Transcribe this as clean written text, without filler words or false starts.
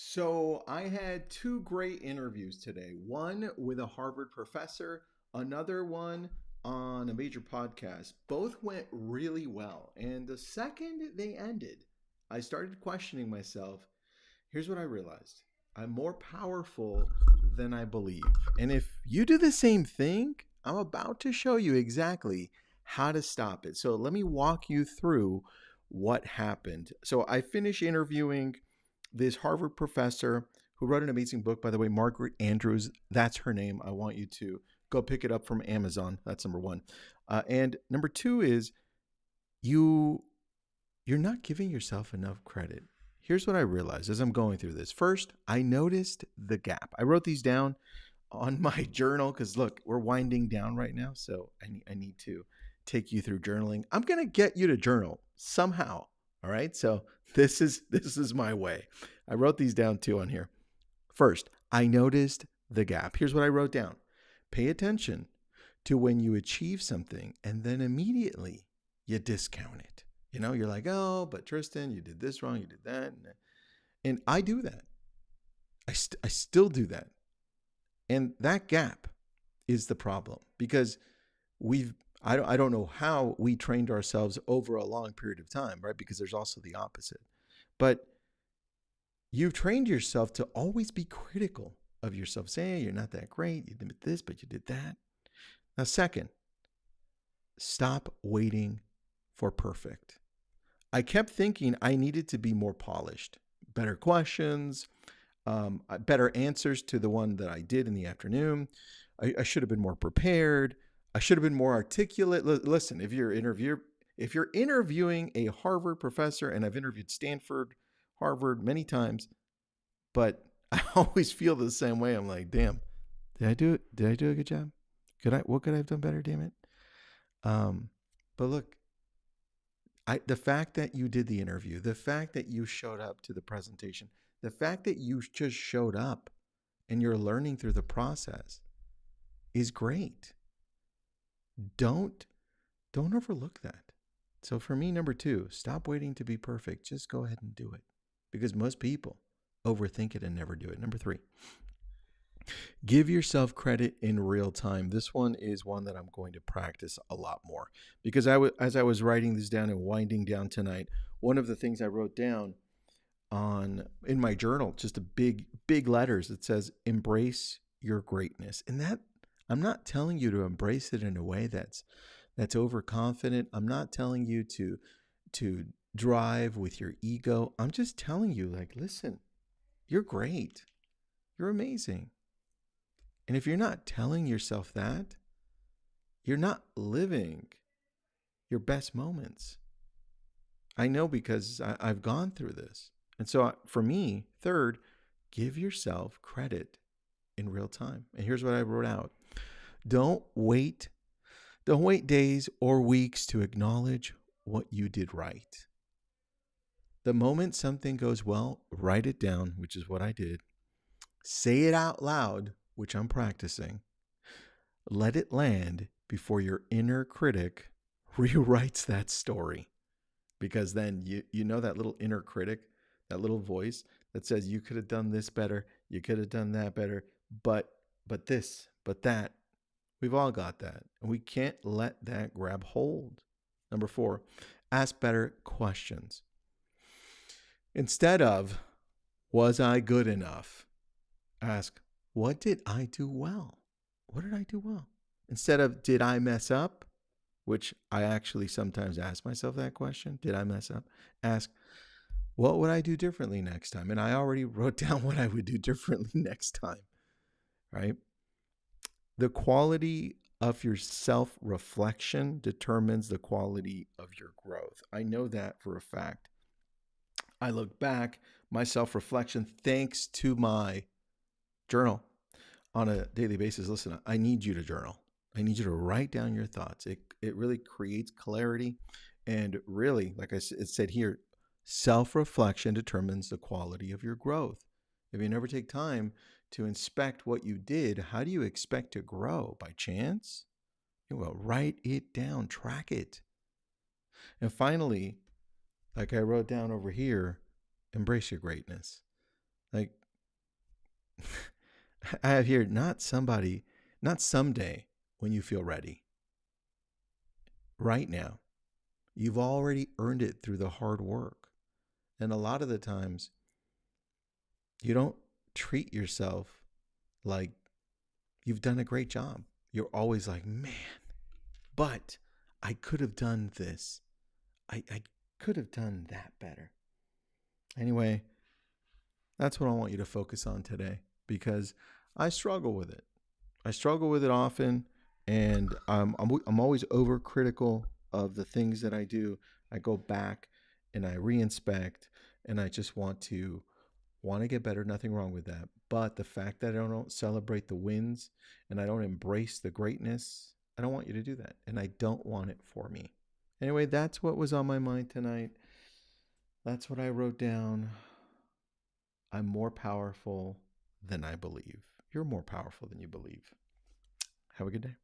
So I had two great interviews today. One with a Harvard professor, another one on a major podcast. Both went really well. And the second they ended, I started questioning myself. Here's what I realized. I'm more powerful than I believe. And if you do the same thing, I'm about to show you exactly how to stop it. So let me walk you through what happened. So I finished interviewing this Harvard professor who wrote an amazing book, by the way, Margaret Andrews. That's her name. I want you to go pick it up from Amazon. That's number one. And number two is you you're not giving yourself enough credit. Here's what I realized as I'm going through this. First, I noticed the gap. I wrote these down on my journal because look, we're winding down right now, so I need to take you through journaling. I'm gonna get you to journal somehow. All right, so this is my way. I wrote these down too on here. First, I noticed the gap. Here's what I wrote down: pay attention to when you achieve something and then immediately you discount it. You're like, oh, but Tristan, you did this wrong, you did that, and I do that. I still do that. And that gap is the problem because we've I don't know how we trained ourselves over a long period of time, right? Because there's also the opposite. But you've trained yourself to always be critical of yourself, saying, hey, you're not that great, you did this, but you did that. Now, second, stop waiting for perfect. I kept thinking I needed to be more polished, better questions, better answers to the one that I did in the afternoon. I should have been more prepared. I should have been more articulate. Listen, if you're interviewing a Harvard professor, and I've interviewed Stanford, Harvard many times, but I always feel the same way. I'm like, damn, did I do it? Did I do a good job? What could I have done better? Damn it. But look, the fact that you did the interview, the fact that you showed up to the presentation, the fact that you just showed up and you're learning through the process is great. Don't overlook that. So for me, number two, stop waiting to be perfect. Just go ahead and do it because most people overthink it and never do it. Number three, give yourself credit in real time. This one is one that I'm going to practice a lot more because as I was writing this down and winding down tonight, one of the things I wrote down in my journal, just a big letters, it says embrace your greatness. And that I'm not telling you to embrace it in a way that's overconfident. I'm not telling you to drive with your ego. I'm just telling you, like, listen, you're great. You're amazing. And if you're not telling yourself that, you're not living your best moments. I know because I've gone through this. And so for me, third, give yourself credit in real time. And here's what I wrote out. Don't wait days or weeks to acknowledge what you did right. The moment something goes well, write it down, which is what I did. Say it out loud, which I'm practicing. Let it land before your inner critic rewrites that story. Because then you know that little inner critic, that little voice that says you could have done this better, you could have done that better, but this, but that. We've all got that. And we can't let that grab hold. Number four, ask better questions. Instead of, was I good enough? Ask, what did I do well? What did I do well? Instead of, did I mess up? Which I actually sometimes ask myself that question. Did I mess up? Ask, what would I do differently next time? And I already wrote down what I would do differently next time, right? The quality of your self-reflection determines the quality of your growth. I know that for a fact. I look back, my self-reflection, thanks to my journal on a daily basis. Listen, I need you to journal. I need you to write down your thoughts. It really creates clarity. And really, like it said here, self-reflection determines the quality of your growth. If you never take time to inspect what you did, how do you expect to grow? By chance? Well, write it down, track it. And finally, like I wrote down over here, embrace your greatness. Like, I have here, not somebody, not someday when you feel ready. Right now. You've already earned it through the hard work. And a lot of the times, you don't treat yourself like you've done a great job. You're always like, man, but I could have done this. I could have done that better. Anyway, that's what I want you to focus on today because I struggle with it. I struggle with it often, and I'm always overcritical of the things that I do. I go back and I reinspect, and I just want to get better. Nothing wrong with that. But the fact that I don't celebrate the wins and I don't embrace the greatness, I don't want you to do that, and I don't want it for me. Anyway, that's what was on my mind tonight. That's what I wrote down. I'm more powerful than I believe. You're more powerful than you believe. Have a good day.